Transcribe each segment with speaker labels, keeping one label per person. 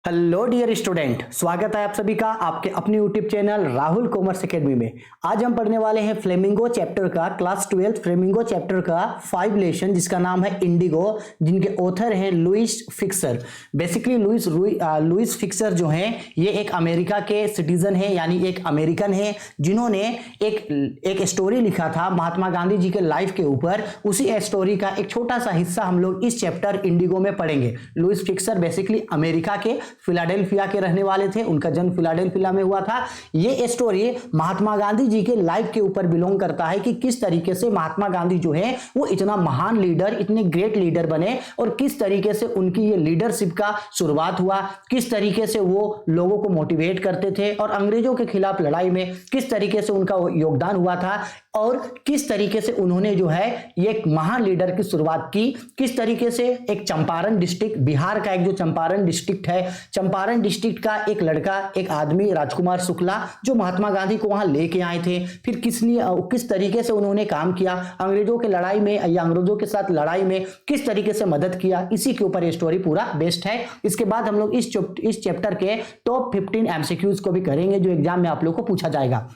Speaker 1: Hello dear student, स्वागत है आप सभी का आपके अपने YouTube channel Rahul commerce academy में। आज हम पढ़ने वाले हैं फ्लेमिंगो चैप्टर का क्लास 12 फ्लेमिंगो चैप्टर का 5 लेसन जिसका नाम है इंडिगो, जिनके ऑथर हैं Louis Fischer. Basically Louis Fischer जो हैं ये एक अमेरिका के सिटीजन हैं, यानी एक अमेरिकन है जिन्होंने एक स्टोरी लिखा था महात्मा गांधी जी के लाइफ के ऊपर। उसी स्टोरी का एक छोटा सा हिस्सा हम लोग इस चैप्टर इंडिगो में पढ़ेंगे। लुइस फिक्सर बेसिकली अमेरिका के फिलाडेल्फिया के रहने वाले थे, उनका जन्म फिलाडेल्फिया में हुआ था। ये स्टोरी महात्मा गांधी जी के लाइफ के ऊपर बिलोंग करता है कि किस तरीके से महात्मा गांधी जो है वो इतना महान लीडर, इतने ग्रेट लीडर बने और किस तरीके से उनकी ये लीडरशिप का शुरुआत हुआ, किस तरीके से वो लोगों को मोटिवेट करते थे और अंग्रेजों के खिलाफ लड़ाई में किस तरीके से उनका योगदान हुआ था और किस तरीके से उन्होंने जो है ये एक महान लीडर की शुरुआत की। किस तरीके से एक चंपारण डिस्ट्रिक्ट, बिहार का एक जो चंपारण डिस्ट्रिक्ट है, चंपारण डिस्ट्रिक्ट का एक लड़का, एक आदमी राजकुमार शुक्ला जो महात्मा गांधी को वहां लेके आए थे, फिर किस तरीके से उन्होंने काम किया अंग्रेजों के लड़ाई में या अंग्रेजों के साथ लड़ाई में किस तरीके से मदद किया, इसी के ऊपर ये स्टोरी पूरा बेस्ड है। इसके बाद हम लोग इस चैप्टर के टॉप 15 एमसीक्यूज को भी करेंगे जो एग्जाम में आप लोग को पूछा जाएगा।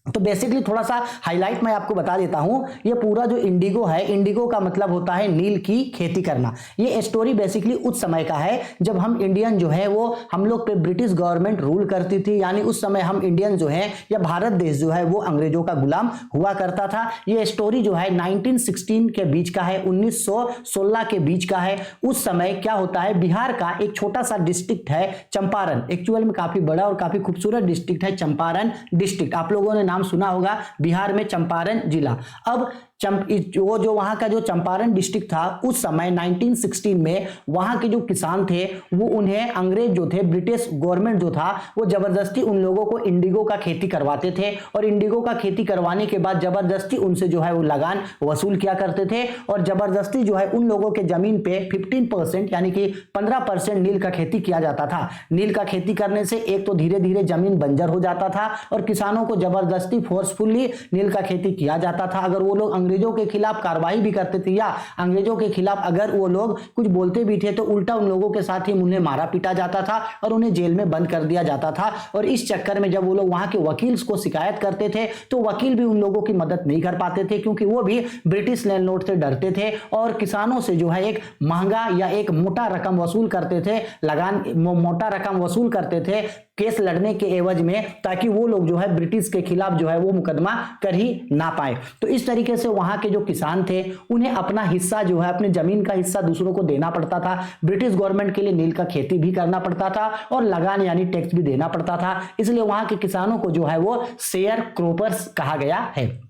Speaker 1: तो बेसिकली थोड़ा सा हाईलाइट मैं आपको बता देता हूं। ये पूरा जो इंडिगो है, इंडिगो का मतलब होता है नील की खेती करना। ये स्टोरी बेसिकली उस समय का है जब हम इंडियन जो है वो हम लोग पे ब्रिटिश गवर्नमेंट रूल करती थी, यानी उस समय हम इंडियन जो है या भारत देश जो है वो अंग्रेजों का गुलाम हुआ करता था। ये स्टोरी जो है 1916 के बीच का है, 1916 के बीच का है। उस समय क्या होता है, बिहार का एक छोटा सा डिस्ट्रिक्ट है चंपारण, एक्चुअल में काफी बड़ा और काफी खूबसूरत डिस्ट्रिक्ट है चंपारण डिस्ट्रिक्ट। आप लोगों ने नाम सुना होगा, बिहार में चंपारण जिला। अब वो जो वहां का जो चंपारण डिस्ट्रिक्ट था उस समय 1916 में वहां के जो किसान थे वो उन्हें अंग्रेज जो थे, ब्रिटिश गवर्नमेंट जो था वो जबरदस्ती उन लोगों को इंडिगो का खेती करवाते थे और इंडिगो का खेती करवाने के बाद जबरदस्ती उनसे जो है वो लगान वसूल किया करते थे और जबरदस्ती जो है उन लोगों के जमीन पे 15% यानी कि 15% नील का खेती किया जाता था। नील का खेती करने से एक तो धीरे धीरे जमीन बंजर हो जाता था और किसानों को जबरदस्ती फोर्सफुली नील का खेती किया जाता था। अगर वो लोग अंग्रेजों के खिलाफ कार्रवाई भी करते थे या अंग्रेजों के खिलाफ अगर वो लोग कुछ बोलते भी थे तो उल्टा उन लोगों के साथ ही उन्हें मारा पीटा जाता था और उन्हें जेल में बंद कर दिया जाता था। और इस चक्कर में जब वो लोग वहां के वकील को शिकायत करते थे तो वकील भी उन लोगों की मदद नहीं कर पाते थे क्योंकि वो भी ब्रिटिश लैंडलॉर्ड से डरते थे और किसानों से जो है एक महंगा या एक मोटा रकम वसूल करते थे, लगान मोटा रकम वसूल करते थे केस लड़ने के एवज में, ताकि वो लोग जो है ब्रिटिश के खिलाफ जो है वो मुकदमा कर ही ना पाए। तो इस तरीके से वहां के जो किसान थे उन्हें अपना हिस्सा जो है, अपने जमीन का हिस्सा दूसरों को देना पड़ता था। ब्रिटिश गवर्नमेंट के लिए नील का खेती भी करना पड़ता था और लगान यानी टैक्स भी देना पड़ता था। इसलिए वहां के किसानों को जो है वो शेयर क्रॉपर्स कहा गया है।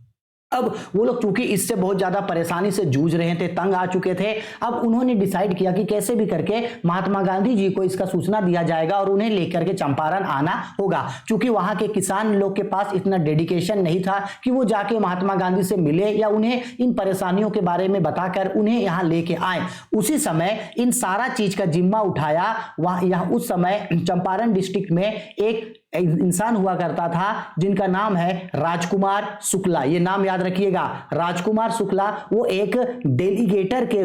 Speaker 1: अब वो लोग चूंकि इससे बहुत ज्यादा परेशानी से जूझ रहे थे, तंग आ चुके थे, अब उन्होंने डिसाइड किया कि कैसे भी करके महात्मा गांधी जी को इसका सूचना दिया जाएगा और उन्हें लेकर के चंपारण आना होगा। चूंकि वहां के किसान लोग के पास इतना डेडिकेशन नहीं था कि वो जाके महात्मा गांधी से मिले या उन्हें इन परेशानियों के बारे में बताकर उन्हें यहां लेके आए। उसी समय इन सारा चीज का जिम्मा उठाया वहां उस समय चंपारण डिस्ट्रिक्ट में एक इंसान हुआ करता था जिनका नाम है राजकुमार शुक्ला। ये नाम याद रखिएगा, राजकुमार शुक्ला। वो एक डेलीगेटर के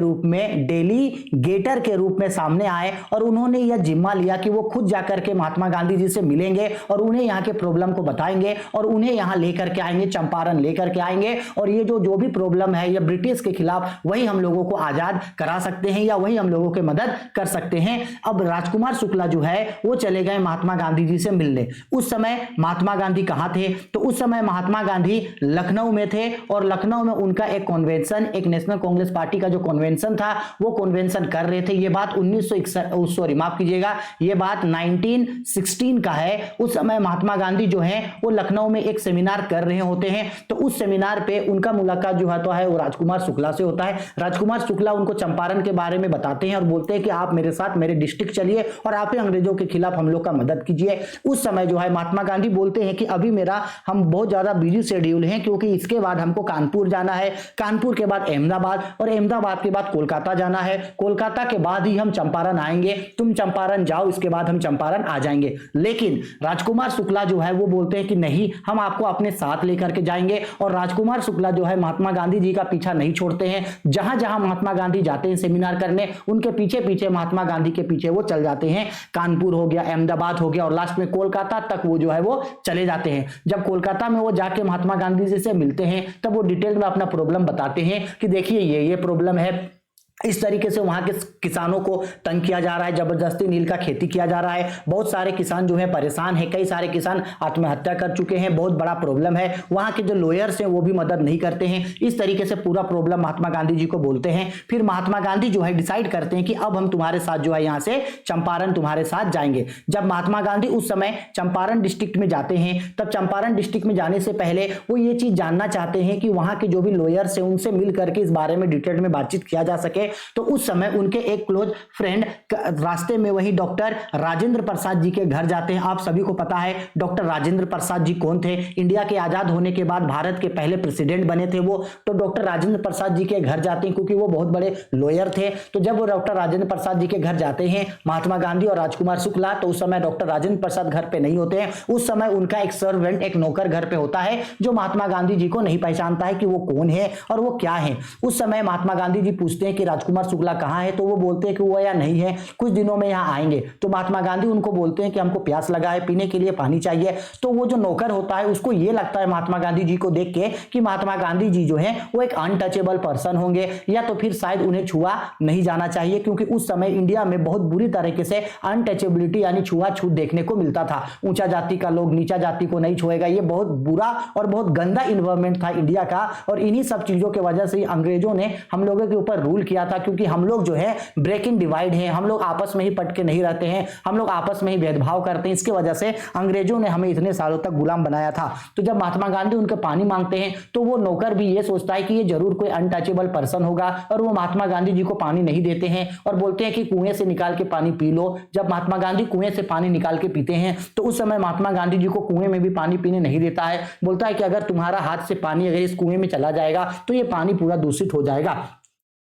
Speaker 1: रूप में सामने आए और उन्होंने यह जिम्मा लिया कि वो खुद जाकर के महात्मा गांधी जी से मिलेंगे और उन्हें यहाँ के प्रॉब्लम को बताएंगे और उन्हें यहाँ लेकर के आएंगे, चंपारण लेकर के आएंगे और ये जो भी प्रॉब्लम है या ब्रिटिश के खिलाफ वही हम लोगों को आजाद करा सकते हैं या वही हम लोगों की मदद कर सकते हैं। अब राजकुमार शुक्ला जो है वो चले गए महात्मा गांधी जी से मिलने। उस समय महात्मा गांधी कहां थे, तो उस समय महात्मा गांधी लखनऊ में थे और लखनऊ में उनका एक कन्वेंशन, एक नेशनल कांग्रेस पार्टी का जो कन्वेंशन था वो कन्वेंशन कर रहे थे। ये बात 1916 का है। उस समय महात्मा गांधी जो है वो लखनऊ में एक सेमिनार कर रहे होते हैं। तो उस सेमिनार पे उनका मुलाकात जो है तो है वो राजकुमार शुक्ला से होता है। राजकुमार शुक्ला उनको चंपारण के बारे में बताते हैं और बोलते हैं कि आप मेरे साथ मेरे डिस्ट्रिक्ट चलिए और आप ही अंग्रेजों के खिलाफ हम लोग का मदद कीजिए। उस समय समय जो है महात्मा गांधी बोलते हैं कि अभी मेरा हम बहुत ज्यादा बिजी शेड्यूल हैं, क्योंकि इसके बाद हमको कानपुर जाना है, कानपुर के बाद अहमदाबाद और अहमदाबाद के बाद कोलकाता जाना है, कोलकाता के बाद ही हम चंपारण आएंगे, तुम चंपारण जाओ, इसके बाद हम चंपारण आ जाएंगे। लेकिन राजकुमार शुक्ला जो है वो बोलते हैं कि नहीं, हम आपको अपने साथ लेकर के जाएंगे। और राजकुमार शुक्ला जो है महात्मा गांधी जी का पीछा नहीं छोड़ते हैं, जहां जहां महात्मा गांधी जाते हैं सेमिनार करने, उनके पीछे पीछे महात्मा गांधी के पीछे वो चल जाते हैं। कानपुर हो गया, अहमदाबाद हो गया और लास्ट में कोलकाता तक वो जो है वो चले जाते हैं। जब कोलकाता में वो जाके महात्मा गांधी जी से मिलते हैं तब वो डिटेल में अपना प्रॉब्लम बताते हैं कि देखिए ये प्रॉब्लम है, इस तरीके से वहां के किसानों को तंग किया जा रहा है, जबरदस्ती नील का खेती किया जा रहा है, बहुत सारे किसान जो है परेशान है, कई सारे किसान आत्महत्या कर चुके हैं, बहुत बड़ा प्रॉब्लम है, वहां के जो लॉयर्स हैं वो भी मदद नहीं करते हैं। इस तरीके से पूरा प्रॉब्लम महात्मा गांधी जी को बोलते हैं। फिर महात्मा गांधी जो है डिसाइड करते हैं कि अब हम तुम्हारे साथ जो है यहाँ से चंपारण तुम्हारे साथ जाएंगे। जब महात्मा गांधी उस समय चंपारण डिस्ट्रिक्ट में जाते हैं, तब चंपारण डिस्ट्रिक्ट में जाने से पहले वो ये चीज जानना चाहते हैं कि वहां के जो भी लॉयर्स हैं उनसे मिल करके इस बारे में डिटेल में बातचीत किया जा सके। तो उस समय उनके एक क्लोज फ्रेंड रास्ते में वही डॉक्टर राजेंद्र प्रसाद जी के घर जाते हैं। आप सभी को पता है डॉक्टर राजेंद्र प्रसाद जी कौन थे, इंडिया के आजाद होने के बाद भारत के पहले प्रेसिडेंट बने थे वो। तो डॉक्टर राजेंद्र प्रसाद जी के घर जाते हैं क्योंकि वो बहुत बड़े लॉयर थे। तो जब वो डॉक्टर राजेंद्र प्रसाद जी के घर जाते हैं महात्मा गांधी और राजकुमार शुक्ला, तो उस समय डॉक्टर राजेंद्र प्रसाद घर पे नहीं होते हैं। उस समय उनका एक सर्वेंट, एक नौकर घर पे होता है जो महात्मा गांधी जी को नहीं पहचानता है कि वो कौन है और वो क्या है। उस समय महात्मा गांधी जी पूछते हैं कि राजकुमार शुक्ला कहां है, तो वो बोलते हैं कि वो या नहीं है, कुछ दिनों में यहां आएंगे। तो महात्मा गांधी उनको बोलते हैं कि हमको प्यास लगा है, पीने के लिए पानी चाहिए। तो वो जो नौकर होता है उसको ये लगता है महात्मा गांधी जी को देख के कि महात्मा गांधी जी जो है वो एक अनटचेबल पर्सन होंगे, या तो फिर शायद उन्हें छुआ नहीं जाना चाहिए, क्योंकि उस समय इंडिया में बहुत बुरी तरीके से अनटचेबिलिटी यानी छुआछूत देखने को मिलता था। ऊंचा जाति का लोग नीचा जाति को नहीं छुएगा, ये बहुत बुरा और बहुत गंदा इन्वायरमेंट था इंडिया का। और इन्हीं सब चीजों की वजह से अंग्रेजों ने हम लोगों के ऊपर रूल किया था, क्योंकि हम लोग जो है ब्रेकिंग डिवाइड है, हम लोग आपस में ही पट के नहीं रहते हैं, हम लोग आपस में ही भेदभाव करते हैं। इसकी वजह से अंग्रेजों ने हमें इतने सालों तक गुलाम बनाया था। तो जब महात्मा गांधी उनके पानी मांगते हैं तो वो नौकर भी ये सोचता है कि ये जरूर कोई अनटचेबल पर्सन होगा, और वो महात्मा गांधी जी को पानी नहीं देते हैं और बोलते हैं कि कुएं से निकाल के पानी पी लो। जब महात्मा गांधी कुएं से पानी निकाल के पीते हैं तो उस समय महात्मा गांधी जी को कुएं में भी पानी पीने नहीं देता है, बोलता है कि अगर तुम्हारा हाथ से पानी अगर इस कुएं में चला जाएगा तो ये पानी पूरा दूषित हो जाएगा।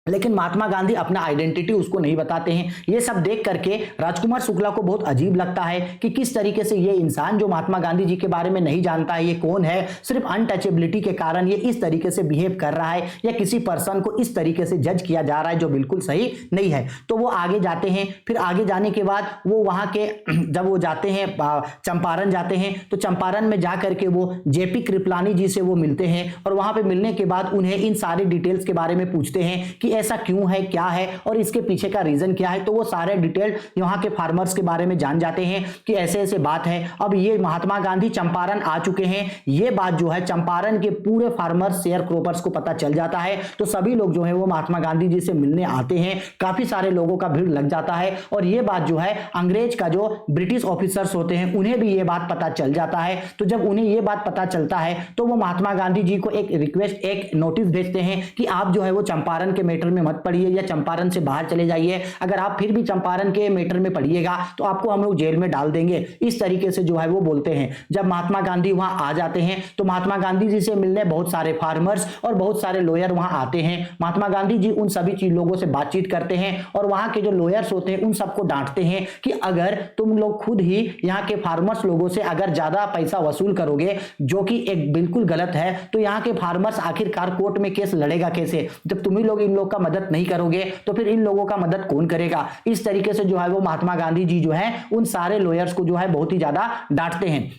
Speaker 1: लेकिन महात्मा गांधी अपना आइडेंटिटी उसको नहीं बताते हैं। ये सब देख करके राजकुमार शुक्ला को बहुत अजीब लगता है कि किस तरीके से ये इंसान जो महात्मा गांधी जी के बारे में नहीं जानता है, ये कौन है, सिर्फ अनटचेबिलिटी के कारण ये इस तरीके से बिहेव कर रहा है, या किसी पर्सन को इस तरीके से जज किया जा रहा है जो बिल्कुल सही नहीं है। तो वो आगे जाते हैं। फिर आगे जाने के बाद वो वहां के जब वो जाते हैं चंपारण जाते हैं, तो चंपारण में जाकर के वो जेपी कृपलानी जी से वो मिलते हैं, और वहां पे मिलने के बाद उन्हें इन सारी डिटेल्स के बारे में पूछते हैं कि ऐसा क्यों है, क्या है और इसके पीछे का रीजन क्या है। तो वो सारे डिटेल यहाँ के फार्मर्स के बारे में जान जाते हैं कि ऐसे ऐसे बात है। अब ये महात्मा गांधी चंपारण आ चुके हैं, ये बात जो है चंपारण के पूरे फार्मर्स, शेयर क्रॉपर्स को पता चल जाता है। तो सभी लोग जो है वो महात्मा गांधी जी से मिलने आते हैं, काफी सारे लोगों का भीड़ लग जाता है। और ये बात जो है अंग्रेज का जो ब्रिटिश ऑफिसर्स होते हैं उन्हें भी ये बात पता चल जाता है। तो जब उन्हें ये बात पता चलता है तो वो महात्मा गांधी जी को एक रिक्वेस्ट, एक नोटिस भेजते हैं कि आप जो है वो चंपारण के मैटर में मत पढ़िए या चंपारण से बाहर चले जाइए। अगर आप फिर भी चंपारण के मैटर में पढ़िएगा तो आपको हम लोग जेल में डाल देंगे। इस तरीके से जो है वो बोलते हैं। जब महात्मा गांधी वहां आ जाते हैं तो महात्मा गांधी जी से मिलने बहुत सारे फार्मर्स और बहुत सारे लॉयर वहां आते हैं। महात्मा गांधी जी उन सभी लोगों से बातचीत करते हैं और वहां के जो लॉयर्स होते हैं उन सबको डांटते हैं कि अगर तुम लोग खुद ही यहाँ के फार्मर्स लोगों से अगर ज्यादा पैसा वसूल करोगे, जो कि एक बिल्कुल गलत है, तो यहाँ के फार्मर्स आखिरकार कोर्ट में केस लड़ेगा कैसे? जब तुम ही लोग इन लोग का मदद नहीं करोगे तो फिर इन लोगों का मदद कौन करेगा? इस तरीके से जो है वो महात्मा गांधी जी जो है उन सारे लॉयर्स को जो है बहुत ही ज्यादा डांटते हैं।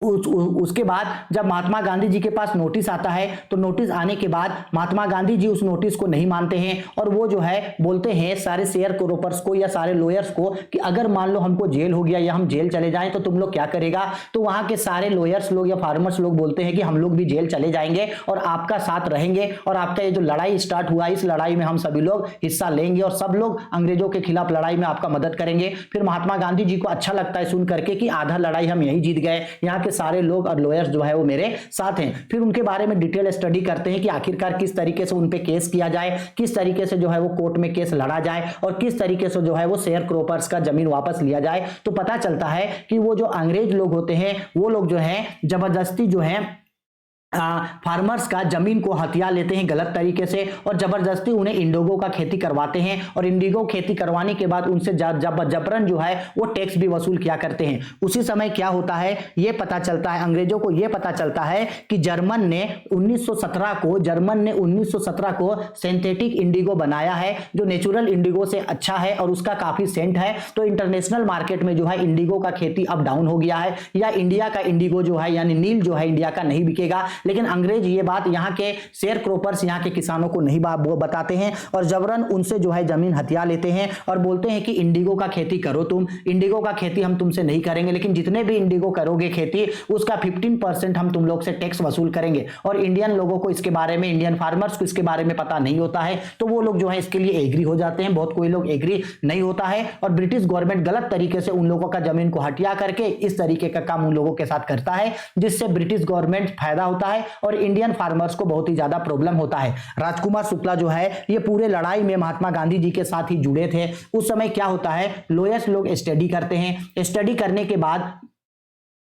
Speaker 1: उसके बाद जब महात्मा गांधी जी के पास नोटिस आता है तो नोटिस आने के बाद महात्मा गांधी जी उस नोटिस को नहीं मानते हैं और वो जो है बोलते हैं सारे शेयर क्रॉपर्स को या सारे लॉयर्स को कि अगर मान लो हमको जेल हो गया या हम जेल चले जाएं तो तुम लोग क्या करेगा? तो वहां के सारे लॉयर्स लोग या फार्मर्स लोग बोलते हैं कि हम लोग भी जेल चले जाएंगे और आपका साथ रहेंगे, और आपका ये जो लड़ाई स्टार्ट हुआ इस लड़ाई में हम सभी लोग हिस्सा लेंगे और सब लोग अंग्रेजों के खिलाफ लड़ाई में आपका मदद करेंगे। फिर महात्मा गांधी जी को अच्छा लगता है सुन करके कि आधा लड़ाई हम यही जीत गए, यहाँ के सारे लोग और लॉयर्स जो है वो मेरे साथ हैं। फिर उनके बारे में डिटेल स्टडी करते हैं कि आखिरकार किस तरीके से उन पे केस किया जाए, किस तरीके से जो है वो कोर्ट में केस लड़ा जाए और किस तरीके से जो है वो शेयर क्रॉपर्स का जमीन वापस लिया जाए। तो पता चलता है कि वो जो अंग्रेज लोग होते हैं वो लोग जो है जबरदस्ती जो है फार्मर्स का जमीन को हथिया लेते हैं गलत तरीके से और जबरदस्ती उन्हें इंडिगो का खेती करवाते हैं और इंडिगो खेती करवाने के बाद उनसे जबरन जो है वो टैक्स भी वसूल किया करते हैं। उसी समय क्या होता है ये पता चलता है, अंग्रेजों को ये पता चलता है कि जर्मन ने 1917 को सिंथेटिक इंडिगो बनाया है जो नेचुरल इंडिगो से अच्छा है और उसका काफी सेंट है। तो इंटरनेशनल मार्केट में जो है इंडिगो का खेती अब डाउन हो गया है या इंडिया का इंडिगो जो है यानी नील जो है इंडिया का नहीं बिकेगा। लेकिन अंग्रेज ये बात यहाँ के शेयर क्रॉपर्स यहाँ के किसानों को नहीं बताते हैं और जबरन उनसे जो है जमीन हथिया लेते हैं और बोलते हैं कि इंडिगो का खेती करो तुम, इंडिगो का खेती हम तुमसे नहीं करेंगे, लेकिन जितने भी इंडिगो करोगे खेती उसका 15% हम तुम लोग से टैक्स वसूल करेंगे। और इंडियन लोगों को इसके बारे में, इंडियन फार्मर्स को इसके बारे में पता नहीं होता है तो वो लोग जो है इसके लिए एग्री हो जाते हैं। बहुत कोई लोग एग्री नहीं होता है और ब्रिटिश गवर्नमेंट गलत तरीके से उन लोगों का जमीन को हटिया करके इस तरीके का काम उन लोगों के साथ करता है जिससे ब्रिटिश गवर्नमेंट फायदा होता है और इंडियन फार्मर्स को बहुत ही ज्यादा प्रॉब्लम होता है। राजकुमार शुक्ला जो है ये पूरे लड़ाई में महात्मा गांधी जी के साथ ही जुड़े थे। उस समय क्या होता है लॉयर्स लोग स्टडी करते हैं, स्टडी करने के बाद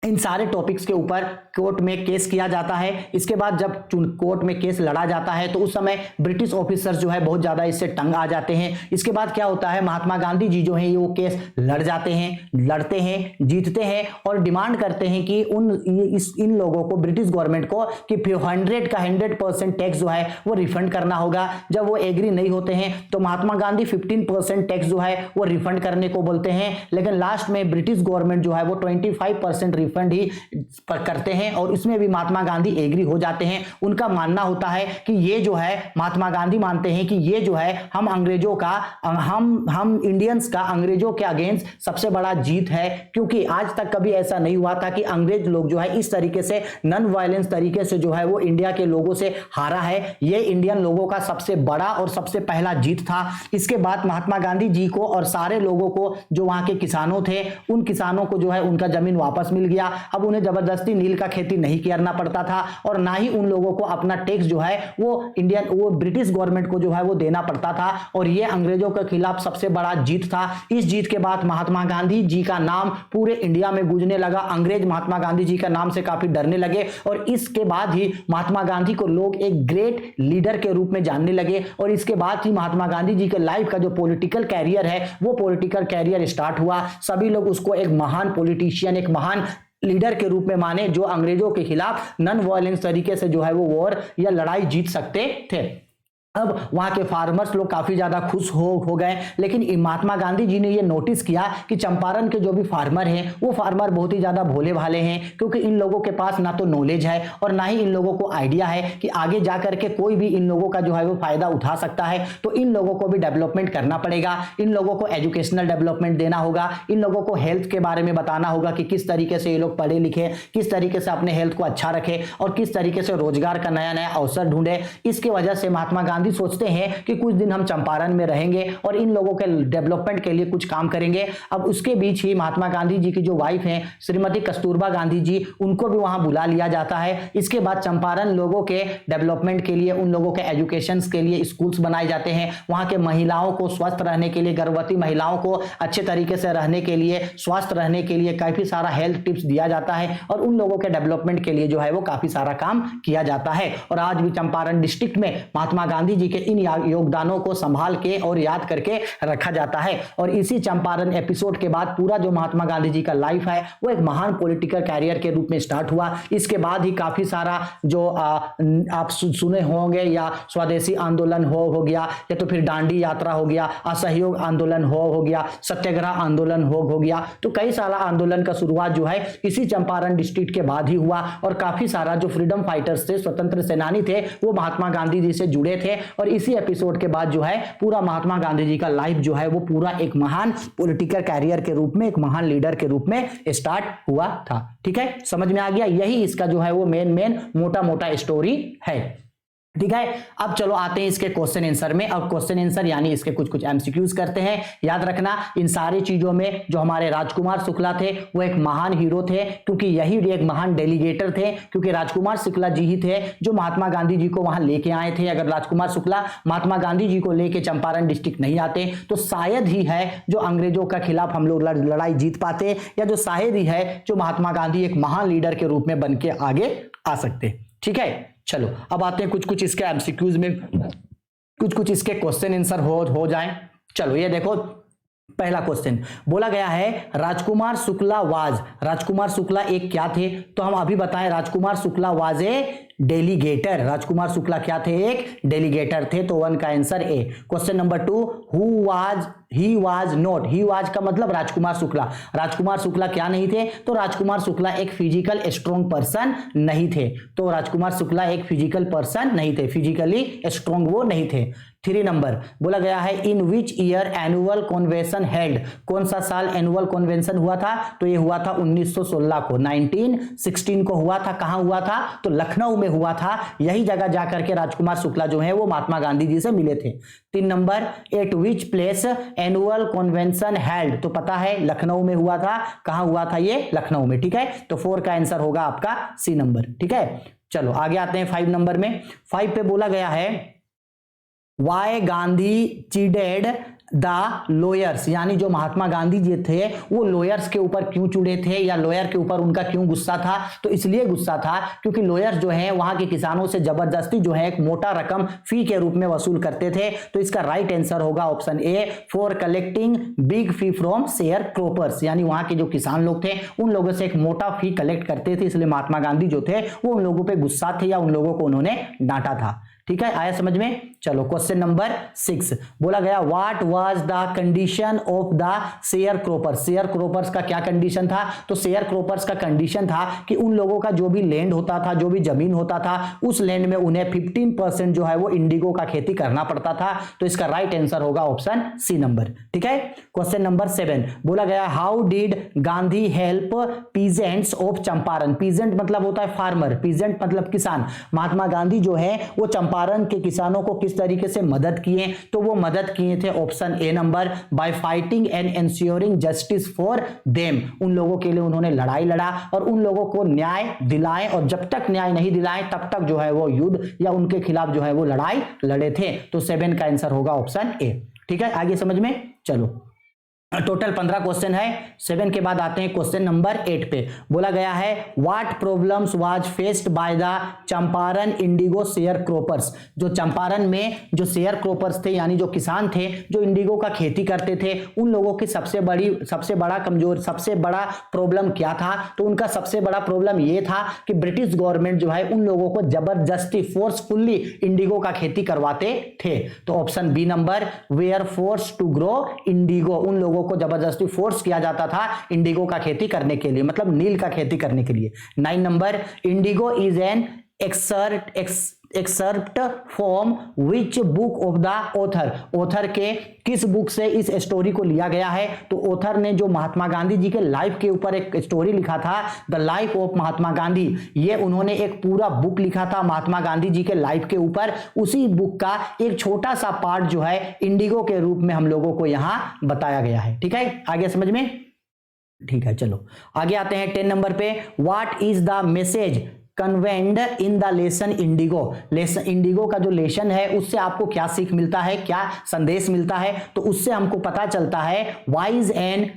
Speaker 1: इन सारे टॉपिक्स के ऊपर कोर्ट में केस किया जाता है। इसके बाद जब कोर्ट में केस लड़ा जाता है तो उस समय ब्रिटिश ऑफिसर्स जो है बहुत ज्यादा इससे तंग आ जाते हैं। इसके बाद क्या होता है महात्मा गांधी जी जो है वो केस लड़ जाते हैं, लड़ते हैं, जीतते हैं और डिमांड करते हैं कि इन लोगों को, ब्रिटिश गवर्नमेंट को कि 100% टैक्स जो है वो रिफंड करना होगा। जब वो एग्री नहीं होते हैं तो महात्मा गांधी 15% टैक्स जो है वो रिफंड करने को बोलते हैं, लेकिन लास्ट में ब्रिटिश गवर्नमेंट जो है वो 25% रिफंड ही करते हैं और इसमें भी महात्मा गांधी एग्री हो जाते हैं। उनका मानना होता है कि ये जो है, महात्मा गांधी मानते हैं कि ये जो है हम अंग्रेजों का, हम इंडियंस का अंग्रेजों के अगेंस्ट सबसे बड़ा जीत है, क्योंकि आज तक कभी ऐसा नहीं हुआ था कि अंग्रेज लोग जो है इस तरीके से नॉन वायलेंस तरीके से जो है वो इंडिया के लोगों से हारा है। ये इंडियन लोगों का सबसे बड़ा और सबसे पहला जीत था। इसके बाद महात्मा गांधी जी को और सारे लोगों को, जो वहां के किसानों थे, उन किसानों को जो है उनका जमीन वापस मिल गया। अब उन्हें जबरदस्ती नील का खेती नहीं करना पड़ता था और ना ही उन लोगों को अपना टैक्स जो है वो ब्रिटिश गवर्नमेंट को जो है वो देना पड़ता था और ये अंग्रेजों के खिलाफ सबसे बड़ा जीत था। इस जीत के बाद महात्मा गांधी जी का नाम पूरे इंडिया में गूंजने लगा। अंग्रेज महात्मा गांधी जी का नाम से काफी डरने लगे और इसके बाद ही महात्मा गांधी को लोग एक ग्रेट लीडर के रूप में जानने लगे और इसके बाद ही महात्मा गांधी जी के लाइफ का जो पॉलिटिकल कैरियर है वो पॉलिटिकल कैरियर स्टार्ट हुआ। सभी लोग उसको एक महान पॉलिटिशियन, एक महान लीडर के रूप में माने जो अंग्रेजों के खिलाफ नॉन वायलेंस तरीके से जो है वो वॉर या लड़ाई जीत सकते थे। अब वहां के फार्मर्स लोग काफी ज्यादा खुश हो गए, लेकिन महात्मा गांधी जी ने ये नोटिस किया कि चंपारण के जो भी फार्मर हैं वो फार्मर बहुत ही ज्यादा भोले भाले हैं, क्योंकि इन लोगों के पास ना तो नॉलेज है और ना ही इन लोगों को आइडिया है कि आगे जाकर के कोई भी इन लोगों का जो है वो फायदा उठा सकता है। तो इन लोगों को भी डेवलपमेंट करना पड़ेगा, इन लोगों को एजुकेशनल डेवलपमेंट देना होगा, इन लोगों को हेल्थ के बारे में बताना होगा कि किस तरीके से ये लोग पढ़े लिखे, किस तरीके से अपने हेल्थ को अच्छा रखे और किस तरीके से रोजगार का नया नया अवसर ढूंढे। इसकी वजह से महात्मा गांधी सोचते हैं कि कुछ दिन हम चंपारण में रहेंगे और इन लोगों के डेवलपमेंट के लिए कुछ काम करेंगे। अब उसके बीच ही महात्मा गांधी जी की जो वाइफ हैं श्रीमती कस्तूरबा गांधी जी, उनको भी वहां बुला लिया जाता है। इसके बाद चंपारण लोगों के डेवलपमेंट के लिए, उन लोगों के एजुकेशन के लिए स्कूल्स बनाए जाते हैं। वहां के महिलाओं को स्वस्थ रहने के लिए, गर्भवती महिलाओं को अच्छे तरीके से रहने के लिए, स्वस्थ रहने के लिए काफी सारा हेल्थ टिप्स दिया जाता है और उन लोगों के डेवलपमेंट के लिए जो है वो काफी सारा काम किया जाता है। और आज भी चंपारण डिस्ट्रिक्ट में महात्मा गांधी जी के इन योगदानों को संभाल के और याद करके रखा जाता है। और इसी चंपारण एपिसोड के बाद पूरा जो महात्मा गांधी जी का लाइफ है वो एक महान पॉलिटिकल कैरियर के रूप में स्टार्ट हुआ। इसके बाद ही काफी सारा जो आप सुने होंगे, या स्वदेशी आंदोलन हो गया, या तो फिर दांडी यात्रा हो गया, असहयोग आंदोलन हो गया, सत्याग्रह आंदोलन हो गया। तो कई सारा आंदोलन का शुरुआत जो है इसी चंपारण डिस्ट्रिक्ट के बाद ही हुआ और काफी सारा जो फ्रीडम फाइटर्स थे, स्वतंत्र सेनानी थे, वो महात्मा गांधी जी से जुड़े थे। और इसी एपिसोड के बाद जो है पूरा महात्मा गांधी जी का लाइफ जो है वो पूरा एक महान पॉलिटिकल कैरियर के रूप में, एक महान लीडर के रूप में स्टार्ट हुआ था। ठीक है, समझ में आ गया? यही इसका जो है वो मेन मोटा मोटा स्टोरी है। ठीक है। अब चलो आते हैं इसके क्वेश्चन आंसर में। अब क्वेश्चन आंसर यानी इसके कुछ कुछ एमसीक्यूज करते हैं। याद रखना इन सारी चीजों में जो हमारे राजकुमार शुक्ला थे वो एक महान हीरो थे, क्योंकि यही एक महान डेलीगेटर थे, क्योंकि राजकुमार शुक्ला जी ही थे जो महात्मा गांधी जी को वहां लेके आए थे। अगर राजकुमार शुक्ला महात्मा गांधी जी को लेके चंपारण डिस्ट्रिक्ट नहीं आते तो शायद ही है जो अंग्रेजों के खिलाफ हम लोग लड़ाई जीत पाते, या जो शायद ही है जो महात्मा गांधी एक महान लीडर के रूप में बन के आगे आ सकते। ठीक है, चलो अब आते हैं कुछ कुछ इसके एमसीक्यूज में, कुछ कुछ इसके क्वेश्चन आंसर हो जाएं। चलो ये देखो, पहला क्वेश्चन बोला गया है राजकुमार शुक्ला एक क्या थे? तो हम अभी बताएं, Rajkumar Shukla was a delegator. Rajkumar Shukla क्या थे? एक डेलीगेटर थे। तो 1 का answer A. Question number 2, he was not. He was का मतलब राजकुमार शुक्ला क्या नहीं थे? तो राजकुमार शुक्ला एक फिजिकल स्ट्रॉन्ग पर्सन नहीं थे। तो राजकुमार शुक्ला एक फिजिकल पर्सन नहीं थे, फिजिकली स्ट्रॉन्ग वो नहीं थे। 3 नंबर बोला गया है in which year annual convention held. कौन सा साल एनुअल कन्वेंशन हुआ था? तो ये हुआ था 1916 को, 1916 को हुआ था। कहां हुआ था? तो लखनऊ में हुआ था। यही जगह जाकर के राजकुमार शुक्ला जो है वो महात्मा गांधी जी से मिले थे। 3 number eight which place annual convention held. तो पता है लखनऊ में हुआ था। कहां हुआ था? ये लखनऊ में। ठीक है, तो 4 का आंसर होगा आपका सी नंबर। ठीक है, चलो आगे आते हैं 5 नंबर में। 5 पे बोला गया है वाई गांधी चीडेड द लॉयर्स, यानी जो महात्मा गांधी जी थे वो लॉयर्स के ऊपर क्यों चिढ़े थे, या लॉयर के ऊपर उनका क्यों गुस्सा था? तो इसलिए गुस्सा था क्योंकि लॉयर्स जो है वहां के किसानों से जबरदस्ती जो है एक मोटा रकम फी के रूप में वसूल करते थे। तो इसका राइट आंसर होगा option A, for collecting big fee from share croppers, यानी वहां के जो किसान लोग थे उन लोगों से एक मोटा फी कलेक्ट करते थे, इसलिए महात्मा गांधी जो थे वो उन लोगों पर गुस्सा थे या उन लोगों को उन्होंने डांटा था। ठीक है, आया समझ में? चलो क्वेश्चन नंबर 6 बोला गया what was the condition of the share क्रोपर्स। Share क्रोपर्स का क्या कंडीशन था? तो शेयर क्रोपर्स का कंडीशन था कि उन लोगों का जो भी लैंड होता था, जो भी जमीन होता था, उस लैंड में उन्हें 15% जो है वो इंडिगो का खेती करना पड़ता था। तो इसका राइट आंसर होगा ऑप्शन सी नंबर। ठीक है, क्वेश्चन नंबर 7 बोला गया how did Gandhi help peasants of Champaran. Peasant मतलब होता है फार्मर, पीजेंट मतलब किसान। महात्मा गांधी जो है वो चंपारण के किसानों को किस तरीके से मदद किए? तो वो मदद किए थे option A number, bye fighting and ensuring justice for them. उन लोगों के लिए उन्होंने लड़ाई लड़ा और उन लोगों को न्याय दिलाए, और जब तक न्याय नहीं दिलाए तब तक जो है वो युद्ध या उनके खिलाफ जो है वो लड़ाई लड़े थे। तो 7 का आंसर होगा ऑप्शन ए। ठीक है, आगे समझ में? चलो टोटल 15 क्वेश्चन है। 7 के बाद आते हैं क्वेश्चन नंबर 8 पे। बोला गया है what problems was faced by the Champaran Indigo share क्रोपर्स। जो चंपारण में जो शेयर क्रोपर्स थे, यानी जो किसान थे जो इंडिगो का खेती करते थे, उन लोगों की सबसे बड़ा प्रॉब्लम क्या था? तो उनका सबसे बड़ा प्रॉब्लम ये था कि ब्रिटिश गवर्नमेंट जो है उन लोगों को जबरदस्ती फोर्सफुल्ली इंडिगो का खेती करवाते थे। तो option B number, where force to grow indigo. उन लोगों को जबरदस्ती फोर्स किया जाता था इंडिगो का खेती करने के लिए, मतलब नील का खेती करने के लिए। 9 number, Indigo is an excerpt from which book of the author. Author के किस बुक से इस स्टोरी को लिया गया है? तो ऑथर ने जो महात्मा गांधी जी के लाइफ के ऊपर एक स्टोरी लिखा था, the life of Mahatma Gandhi, ये उन्होंने एक पूरा बुक लिखा था महात्मा गांधी जी के लाइफ के ऊपर। उसी बुक का एक छोटा सा पार्ट जो है इंडिगो के रूप में हम लोगों को यहां बताया गया है। ठीक है, आगे समझ में? ठीक है, चलो आगे आते हैं 10 नंबर पे। What is the message convened in the lesson Indigo. Lesson Indigo का जो लेसन है उससे आपको क्या सीख मिलता है, क्या संदेश मिलता है? तो उससे हमको पता चलता है wise and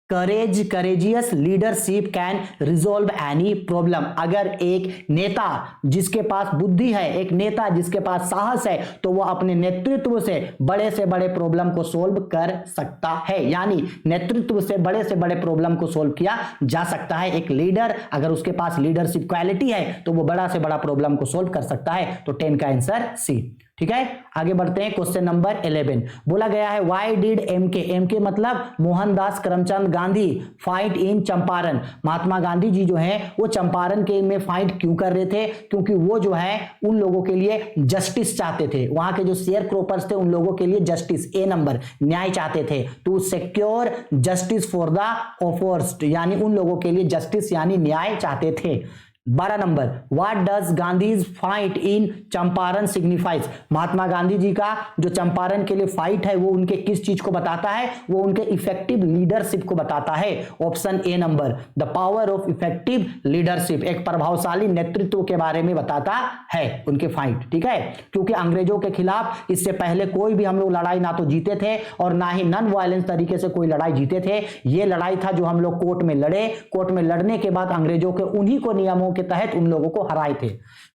Speaker 1: courageous leadership can resolve any problem. अगर एक नेता जिसके पास बुद्धि है, एक नेता जिसके पास साहस है, तो वह अपने नेतृत्व से बड़े प्रॉब्लम को सोल्व कर सकता है। यानी नेतृत्व से बड़े प्रॉब्लम को सोल्व किया जा सकता है। एक लीडर अगर उसके पास लीडरशिप क्वालिटी है तो वो बड़ा से बड़ा प्रॉब्लम को सोल्व कर सकता है। तो 10 का आंसर सी। ठीक है, आगे बढ़ते हैं क्वेश्चन नंबर 11। बोला गया है व्हाई डिड एमके मतलब मोहनदास करमचंद गांधी फाइट इन चंपारण। महात्मा गांधी जी जो है वो चंपारण के में फाइट क्यों कर रहे थे? क्योंकि वो जो है उन लोगों के लिए जस्टिस चाहते थे। वहां के जो शेयर क्रोपर्स थे उन लोगों के लिए जस्टिस, ए नंबर, न्याय चाहते थे। To secure justice for the oppressed, यानी उन लोगों के लिए जस्टिस यानी न्याय चाहते थे। 12 number, what does Gandhi's fight in Champaran signifies, Mahatma Gandhi ji का जो चंपारण के लिए फाइट है वो उनके किस चीज को बताता है, वो उनके इफेक्टिव लीडरशिप को बताता है। Option A number, the power of effective leadership, एक प्रभावशाली नेतृत्व के बारे में बताता है उनके फाइट, ठीक है, क्योंकि अंग्रेजों के खिलाफ इससे पहले कोई भी हम लोग लड़ाई ना तो जीते थे और ना ही नॉन वायलेंस तरीके से कोई लड़ाई जीते थे। ये लड़ाई था जो हम लोग कोर्ट में लड़े, कोर्ट में लड़ने के बाद अंग्रेजों के उन्हीं को नियमों के तहत उन लोगों को हराए थे।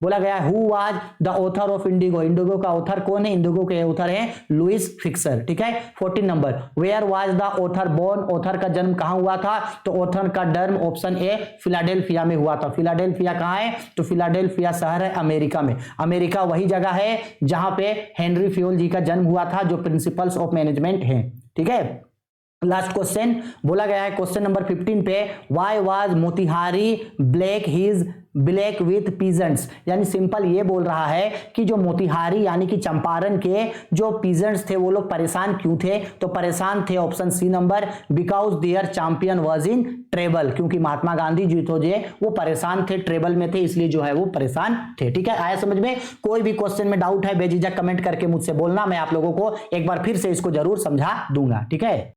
Speaker 1: बोला गया who was the author of Indigo, Indigo का ऑथर कौन है, इंडिगो के ऑथर है लुइस फिक्सर, ठीक है। 14 नंबर, where was the author born, author का जन्म कहां हुआ था, तो ऑथर का जन्म ऑप्शन ए फिलाडेल्फिया में हुआ था। फिलाडेल्फिया कहां है, तो फिलाडेल्फिया शहर है अमेरिका में। अमेरिका वही जगह है जहां पे हेनरी फ्योल जी का जन्म हुआ था, जो प्रिंसिपल्स ऑफ मैनेजमेंट है, ठीक है। लास्ट क्वेश्चन बोला गया है क्वेश्चन नंबर 15 पे, why was Motihari black with peasants, यानी सिंपल ये बोल रहा है कि जो मोतिहारी यानी कि चंपारण के जो पीजेंट्स थे वो लोग परेशान क्यों थे, तो परेशान थे option C number, because their champion was in trouble, क्योंकि महात्मा गांधी जी तो जो वो परेशान थे, ट्रेबल में थे, इसलिए जो है वो परेशान थे, ठीक है। आया समझ में? कोई भी क्वेश्चन में डाउट है बेझिझक कमेंट करके मुझसे बोलना, मैं आप लोगों को एक बार फिर से इसको जरूर समझा दूंगा, ठीक है।